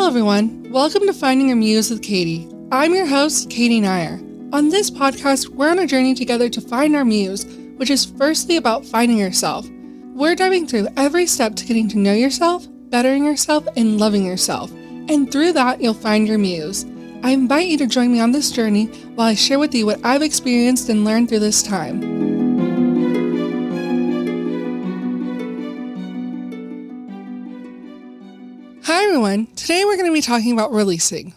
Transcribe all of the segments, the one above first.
Hello everyone, welcome to Finding Your Muse with Katie. I'm your host, Katie Nyer. On this podcast, we're on a journey together to find our muse, which is firstly about finding yourself. We're diving through every step to getting to know yourself, bettering yourself, and loving yourself. And through that, you'll find your muse. I invite you to join me on this journey while I share with you what I've experienced and learned through this time. Hi everyone, today we're going to be talking about releasing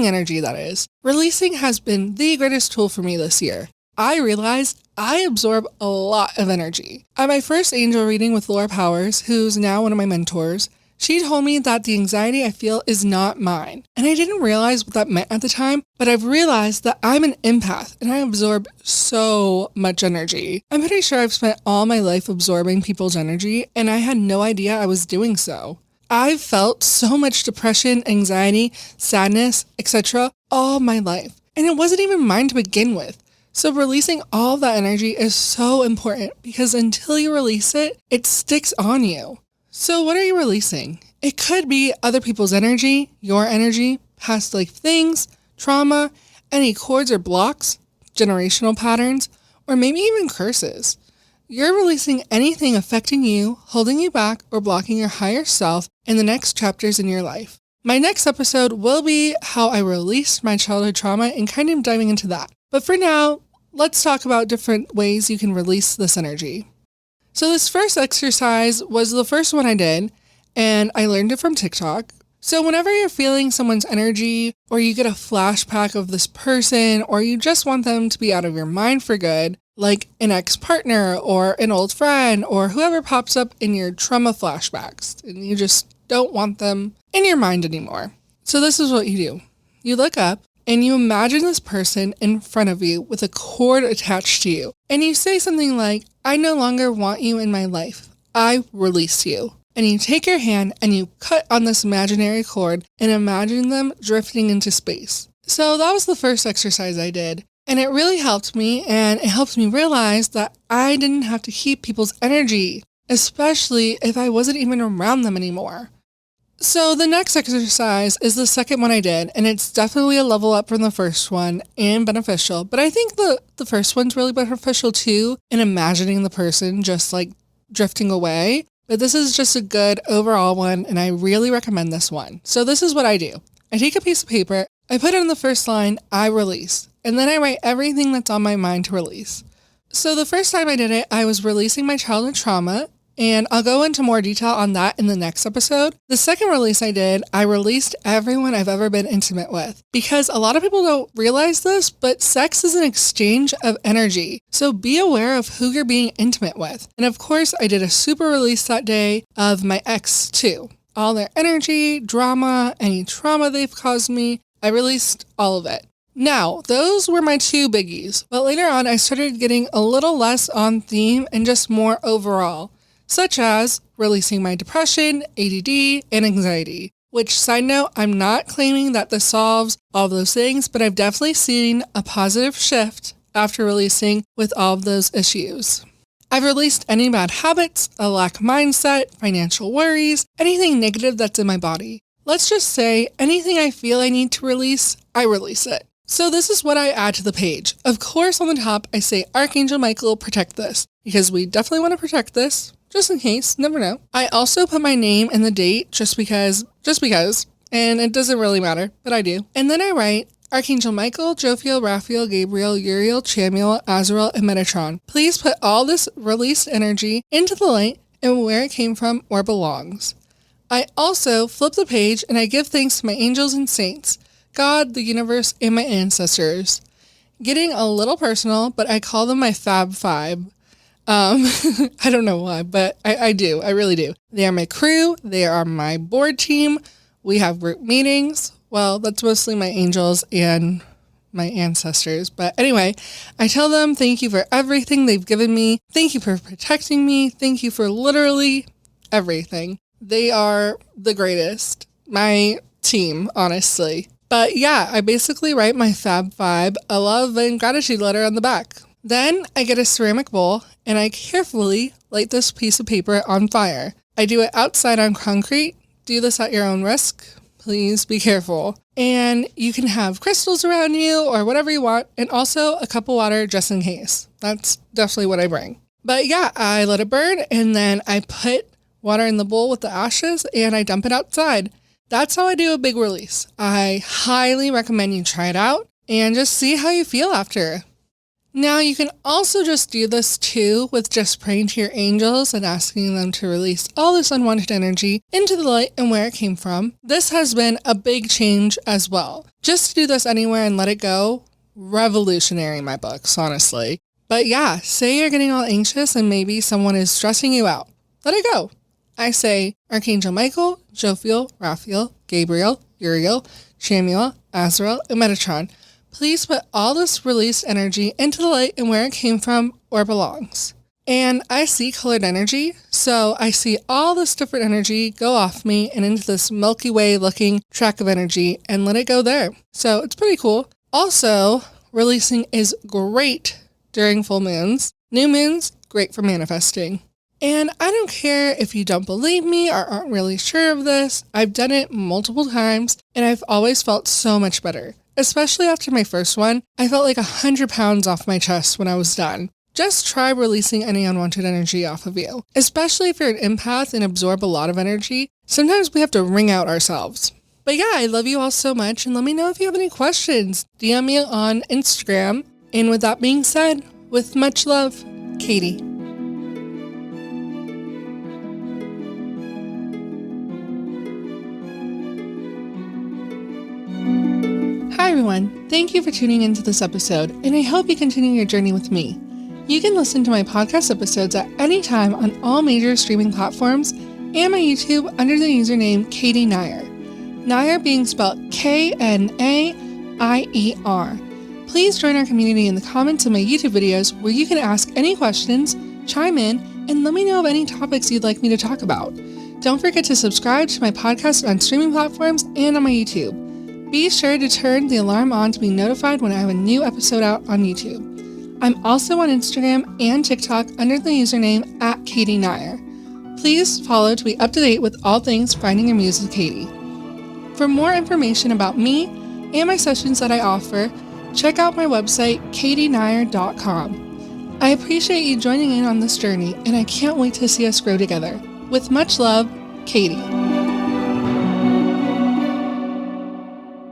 energy, that is. Releasing has been the greatest tool for me this year. I realized I absorb a lot of energy. At my first angel reading with Laura Powers, who's now one of my mentors, she told me that the anxiety I feel is not mine. And I didn't realize what that meant at the time, but I've realized that I'm an empath and I absorb so much energy. I'm pretty sure I've spent all my life absorbing people's energy and I had no idea I was doing so. I've felt so much depression, anxiety, sadness, etc. all my life, and it wasn't even mine to begin with. So releasing all of that energy is so important because until you release it, it sticks on you. So what are you releasing? It could be other people's energy, your energy, past life things, trauma, any cords or blocks, generational patterns, or maybe even curses. You're releasing anything affecting you, holding you back, or blocking your higher self in the next chapters in your life. My next episode will be how I released my childhood trauma and kind of diving into that. But for now, let's talk about different ways you can release this energy. So this first exercise was the first one I did, and I learned it from TikTok. So whenever you're feeling someone's energy, or you get a flashback of this person, or you just want them to be out of your mind for good, like an ex-partner or an old friend or whoever pops up in your trauma flashbacks and you just don't want them in your mind anymore. So this is what you do. You look up and you imagine this person in front of you with a cord attached to you. And you say something like, I no longer want you in my life. I release you. And you take your hand and you cut on this imaginary cord and imagine them drifting into space. So that was the first exercise I did. And it really helped me, and it helped me realize that I didn't have to keep people's energy, especially if I wasn't even around them anymore. So the next exercise is the second one I did, and it's definitely a level up from the first one and beneficial, but I think the first one's really beneficial too in imagining the person just like drifting away. But this is just a good overall one, and I really recommend this one. So this is what I do. I take a piece of paper, I put in the first line, I release. And then I write everything that's on my mind to release. So the first time I did it, I was releasing my childhood trauma, and I'll go into more detail on that in the next episode. The second release I did, I released everyone I've ever been intimate with. Because a lot of people don't realize this, but sex is an exchange of energy. So be aware of who you're being intimate with. And of course, I did a super release that day of my ex too. All their energy, drama, any trauma they've caused me, I released all of it. Now, those were my two biggies, but later on I started getting a little less on theme and just more overall, such as releasing my depression, ADD, and anxiety. Which, side note, I'm not claiming that this solves all those things, but I've definitely seen a positive shift after releasing with all of those issues. I've released any bad habits, a lack mindset, financial worries, anything negative that's in my body. Let's just say anything I feel I need to release, I release it. So this is what I add to the page. Of course, on the top, I say, Archangel Michael, protect this, because we definitely want to protect this, just in case, never know. I also put my name and the date just because, and it doesn't really matter, but I do. And then I write, Archangel Michael, Jophiel, Raphael, Gabriel, Uriel, Chamuel, Azrael, and Metatron. Please put all this released energy into the light and where it came from or belongs. I also flip the page and I give thanks to my angels and saints, God, the universe, and my ancestors. Getting a little personal, but I call them my Fab Five. I don't know why, but I do. I really do. They are my crew. They are my board team. We have group meetings. Well, that's mostly my angels and my ancestors. But anyway, I tell them thank you for everything they've given me. Thank you for protecting me. Thank you for literally everything. They are the greatest. My team, honestly. But yeah, I basically write my Fab Five, a love and gratitude letter on the back. Then I get a ceramic bowl and I carefully light this piece of paper on fire. I do it outside on concrete. Do this at your own risk. please be careful. And you can have crystals around you or whatever you want, and also a cup of water just in case. That's definitely what I bring. But yeah, I let it burn, and then I put water in the bowl with the ashes and I dump it outside. That's how I do a big release. I highly recommend you try it out and just see how you feel after. Now you can also just do this too with just praying to your angels and asking them to release all this unwanted energy into the light and where it came from. This has been a big change as well. Just to do this anywhere and let it go, revolutionary in my books, honestly. But yeah, say you're getting all anxious and maybe someone is stressing you out. Let it go. I say Archangel Michael, Jophiel, Raphael, Gabriel, Uriel, Chamuel, Azrael, and Metatron. Please put all this released energy into the light and where it came from or belongs. And I see colored energy, so I see all this different energy go off me and into this Milky Way looking track of energy and let it go there. So it's pretty cool. Also, releasing is great during full moons. New moons, great for manifesting. And I don't care if you don't believe me or aren't really sure of this. I've done it multiple times and I've always felt so much better. Especially after my first one, I felt like 100 pounds off my chest when I was done. Just try releasing any unwanted energy off of you. Especially if you're an empath and absorb a lot of energy, sometimes we have to wring out ourselves. But yeah, I love you all so much, and let me know if you have any questions. DM me on Instagram. And with that being said, with much love, Katie. Hi everyone, thank you for tuning into this episode, and I hope you continue your journey with me. You can listen to my podcast episodes at any time on all major streaming platforms and my YouTube under the username Katie Nair. Nair being spelled Knaier. Please join our community in the comments of my YouTube videos where you can ask any questions, chime in, and let me know of any topics you'd like me to talk about. Don't forget to subscribe to my podcast on streaming platforms and on my YouTube. Be sure to turn the alarm on to be notified when I have a new episode out on YouTube. I'm also on Instagram and TikTok under the username @Katie Nair. Please follow to be up to date with all things Finding Your Muse with Katie. For more information about me and my sessions that I offer, check out my website, katienair.com. I appreciate you joining in on this journey, and I can't wait to see us grow together. With much love, Katie.